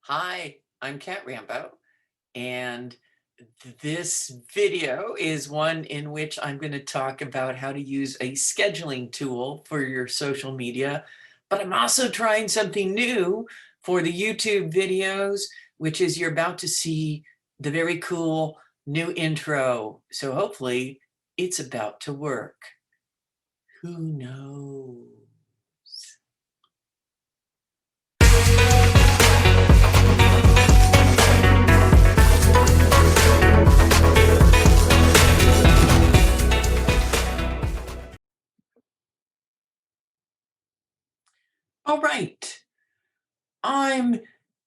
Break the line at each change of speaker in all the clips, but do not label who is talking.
Hi, I'm Cat Rambo, and this video is one in which I'm going to talk about how to use a scheduling tool for your social media, but I'm also trying something new for the YouTube videos, which is you're about to see the very cool new intro. So hopefully it's about to work. Who knows? All right. I'm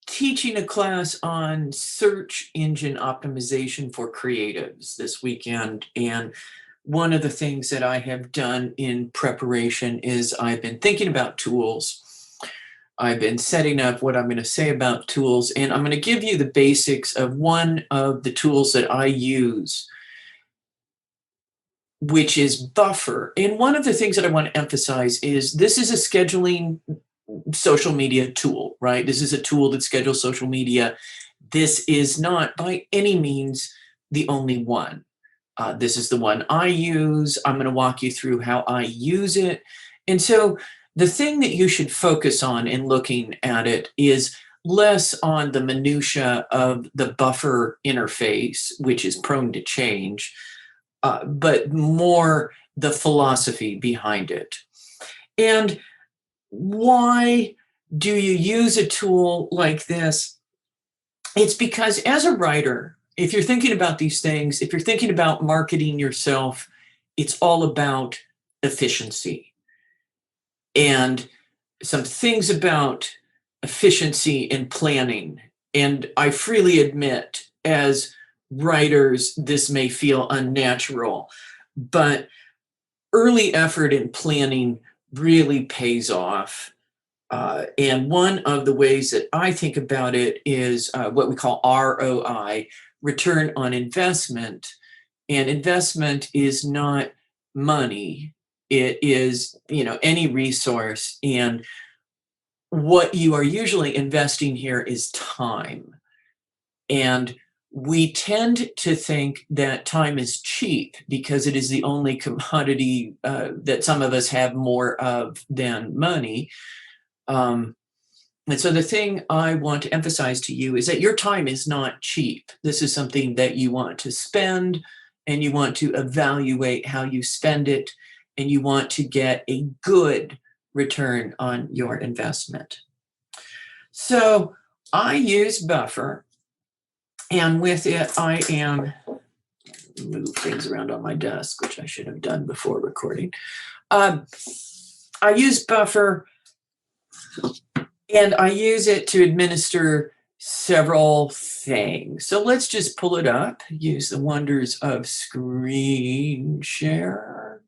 teaching a class on search engine optimization for creatives this weekend. And one of the things that I have done in preparation is I've been thinking about tools. I've been setting up what I'm going to say about tools, and I'm going to give you the basics of one of the tools that I use, which is Buffer. And one of the things that I want to emphasize is this is a scheduling social media tool, right? This is a tool that schedules social media. This is not by any means the only one. This is the one I use. I'm going to walk you through how I use it. And so the thing that you should focus on in looking at it is less on the minutia of the Buffer interface, which is prone to change, but more the philosophy behind it. And why do you use a tool like this? It's because as a writer, if you're thinking about these things, if you're thinking about marketing yourself, it's all about efficiency. And some things about efficiency and planning. And I freely admit, as writers, this may feel unnatural, but early effort in planning really pays off. And one of the ways that I think about it is what we call ROI, return on investment. And investment is not money. It is, any resource. And what you are usually investing here is time. And we tend to think that time is cheap because it is the only commodity that some of us have more of than money. And so the thing I want to emphasize to you is that your time is not cheap. This is something that you want to spend, and you want to evaluate how you spend it, and you want to get a good return on your investment. So I use Buffer, and with it, I am move things around on my desk, which I should have done before recording. I use Buffer, and I use it to administer several things. So let's just pull it up, use the wonders of screen share.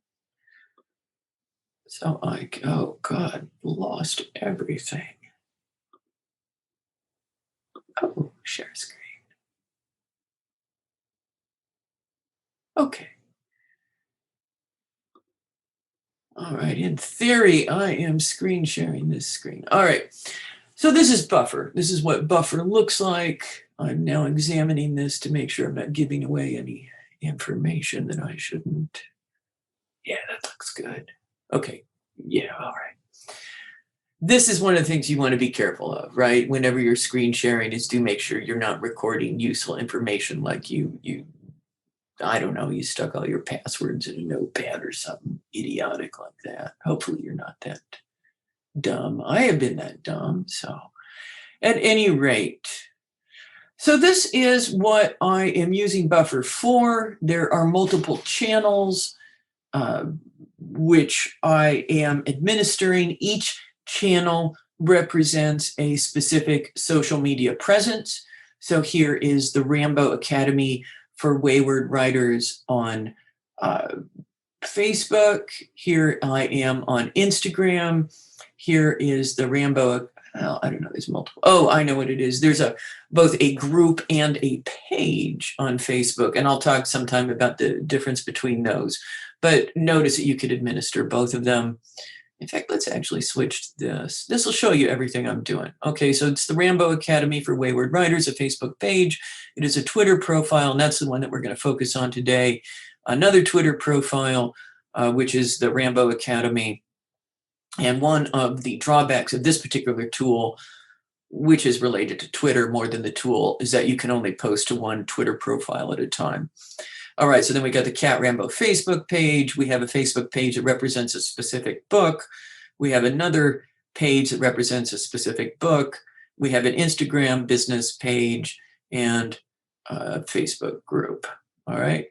So oh God, lost everything. Oh, share screen. Okay. All right, in theory, I am screen sharing this screen. All right, so this is Buffer. This is what Buffer looks like. I'm now examining this to make sure I'm not giving away any information that I shouldn't. Yeah, that looks good. Okay, yeah, all right. This is one of the things you want to be careful of, right? Whenever you're screen sharing, is do make sure you're not recording useful information like I don't know, you stuck all your passwords in a notepad or something idiotic like that. Hopefully you're not that dumb. I have been that dumb. So at any rate, so this is what I am using Buffer for. There are multiple channels which I am administering. Each channel represents a specific social media presence. So here is the Rambo Academy for Wayward Writers on Facebook. Here I am on Instagram. Here is the Rambo. Well, I don't know. There's multiple. Oh, I know what it is. There's both a group and a page on Facebook, and I'll talk sometime about the difference between those. But notice that you could administer both of them. In fact, let's actually switch to this. This will show you everything I'm doing. Okay, so it's the Rambo Academy for Wayward Writers, a Facebook page. It is a Twitter profile, and that's the one that we're going to focus on today. Another Twitter profile, which is the Rambo Academy. And one of the drawbacks of this particular tool, which is related to Twitter more than the tool, is that you can only post to one Twitter profile at a time. All right, so then we got the Cat Rambo Facebook page. We have a Facebook page that represents a specific book. We have another page that represents a specific book. We have an Instagram business page and a Facebook group. All right.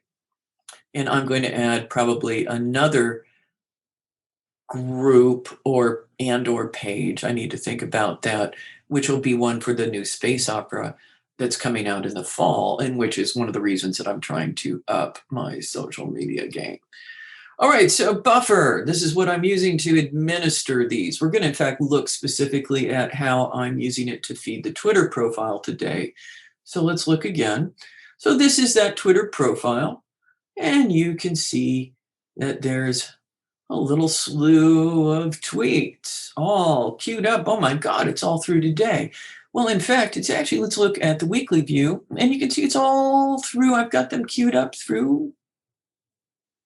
And I'm going to add probably another group or page. I need to think about that, which will be one for the new space opera that's coming out in the fall, and which is one of the reasons that I'm trying to up my social media game. All right, so Buffer, this is what I'm using to administer these. We're going to, in fact, look specifically at how I'm using it to feed the Twitter profile today. So let's look again. So this is that Twitter profile, and you can see that there's a little slew of tweets all queued up. Oh my God, it's all through today. Well, in fact, it's actually, let's look at the weekly view, and you can see it's all through. I've got them queued up through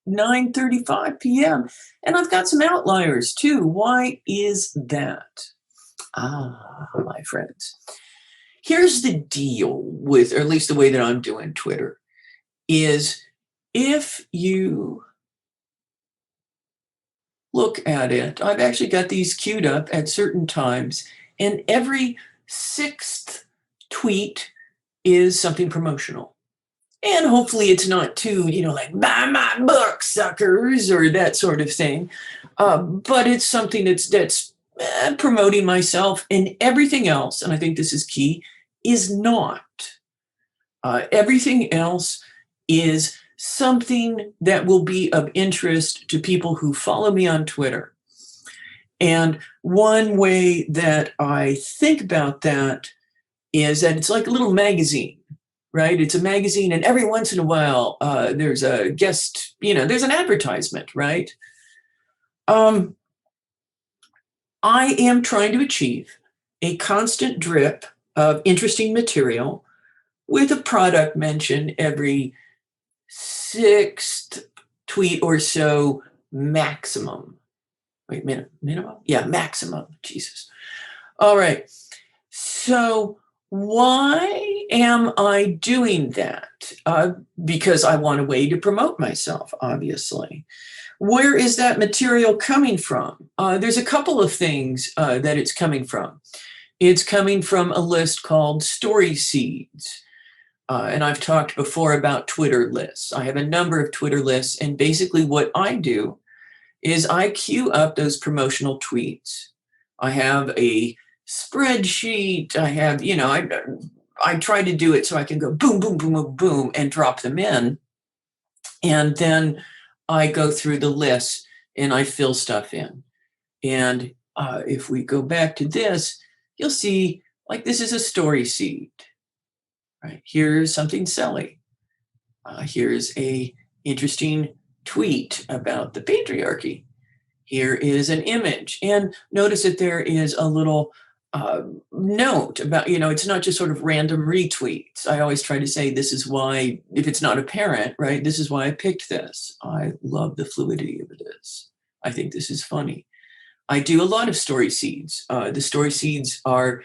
9:35 p.m. And I've got some outliers too. Why is that? My friends. Here's the deal with, or at least the way that I'm doing Twitter, is if you look at it, I've actually got these queued up at certain times, and every sixth tweet is something promotional. And hopefully it's not too, like, buy my book, suckers, or that sort of thing. But it's something that's promoting myself, and everything else, and I think this is key, is not. Everything else is something that will be of interest to people who follow me on Twitter. And one way that I think about that is that it's like a little magazine, right? It's a magazine, and every once in a while, there's a guest, there's an advertisement, right? I am trying to achieve a constant drip of interesting material with a product mention every sixth tweet or so maximum. Wait, minimum? Yeah, maximum. Jesus. All right. So why am I doing that? Because I want a way to promote myself, obviously. Where is that material coming from? There's a couple of things that it's coming from. It's coming from a list called Story Seeds. And I've talked before about Twitter lists. I have a number of Twitter lists, and basically what I do is I queue up those promotional tweets. I have a spreadsheet. I have, I try to do it so I can go boom, boom, boom, boom, boom, and drop them in. And then I go through the list and I fill stuff in. And if we go back to this, you'll see, like, this is a story seed. Right? Here's something silly. Here's a interesting tweet about the patriarchy. Here is an image. And notice that there is a little note about, it's not just sort of random retweets. I always try to say, this is why, if it's not apparent, right, this is why I picked this. I love the fluidity of this. I think this is funny. I do a lot of story seeds. The story seeds are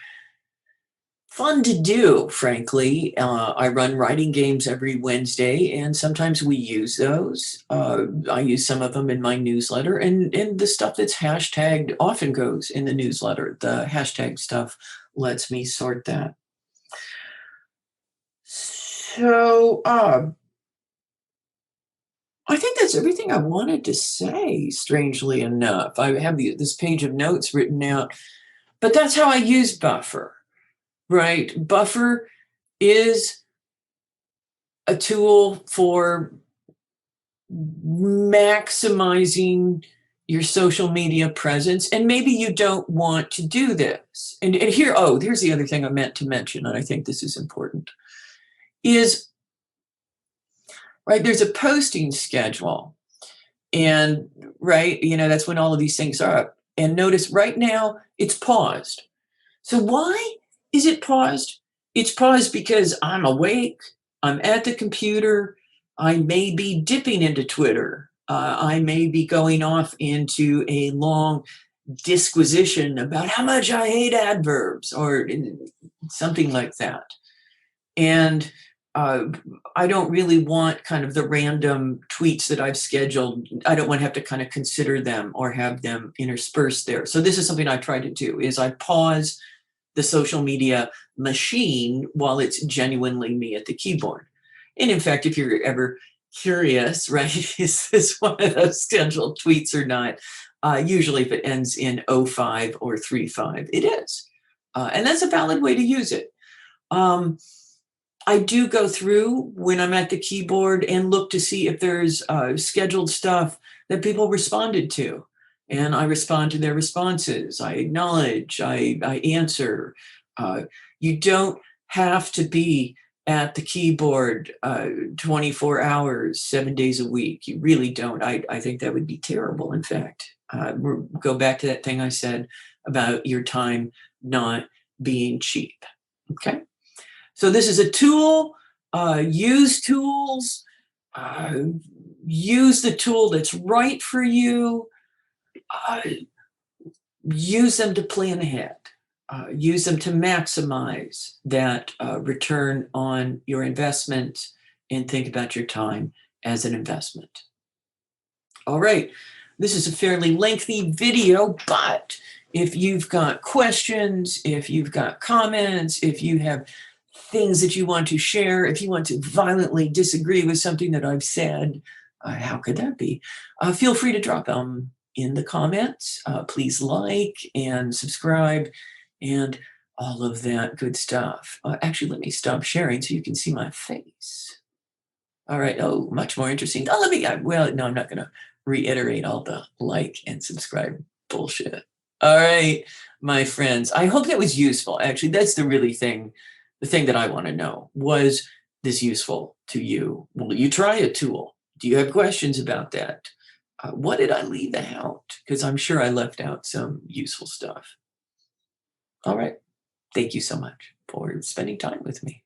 fun to do, frankly. I run writing games every Wednesday, and sometimes we use those. I use some of them in my newsletter, and the stuff that's hashtagged often goes in the newsletter. The hashtag stuff lets me sort that. So I think that's everything I wanted to say, strangely enough. I have this page of notes written out, but that's how I use Buffer. Right. Buffer is a tool for maximizing your social media presence. And maybe you don't want to do this. And here's the other thing I meant to mention, and I think this is important, is, right, there's a posting schedule. And, right, that's when all of these things are up. And notice right now it's paused. So why is it paused? It's paused because I'm awake, I'm at the computer, I may be dipping into Twitter, I may be going off into a long disquisition about how much I hate adverbs or something like that. And uh, I don't really want kind of the random tweets that I've scheduled. I don't want to have to kind of consider them or have them interspersed there. So this is something I try to do is I pause the social media machine while it's genuinely me at the keyboard. And in fact, if you're ever curious, right, is this one of those scheduled tweets or not? Usually if it ends in '05 or 35, it is. And that's a valid way to use it. Um, I do go through when I'm at the keyboard and look to see if there's scheduled stuff that people responded to. And I respond to their responses. I acknowledge, I answer. Uh, you don't have to be at the keyboard 24 hours, 7 days a week. You really don't. I think that would be terrible, in fact. Go back to that thing I said about your time not being cheap. Okay. So this is a tool. Use tools. Uh, Use the tool that's right for you. Uh, Use them to plan ahead. Use them to maximize that return on your investment and think about your time as an investment. All right. This is a fairly lengthy video, but if you've got questions, if you've got comments, if you have things that you want to share, if you want to violently disagree with something that I've said, how could that be? Feel free to drop them in the comments. Please like and subscribe and all of that good stuff. Actually, let me stop sharing so you can see my face. All right. Oh, much more interesting. Oh, well, no, I'm not going to reiterate all the like and subscribe bullshit. All right, my friends. I hope that was useful. Actually, that's the thing that I want to know. Was this useful to you? Will you try a tool? Do you have questions about that? What did I leave out? Because I'm sure I left out some useful stuff. All right. Thank you so much for spending time with me.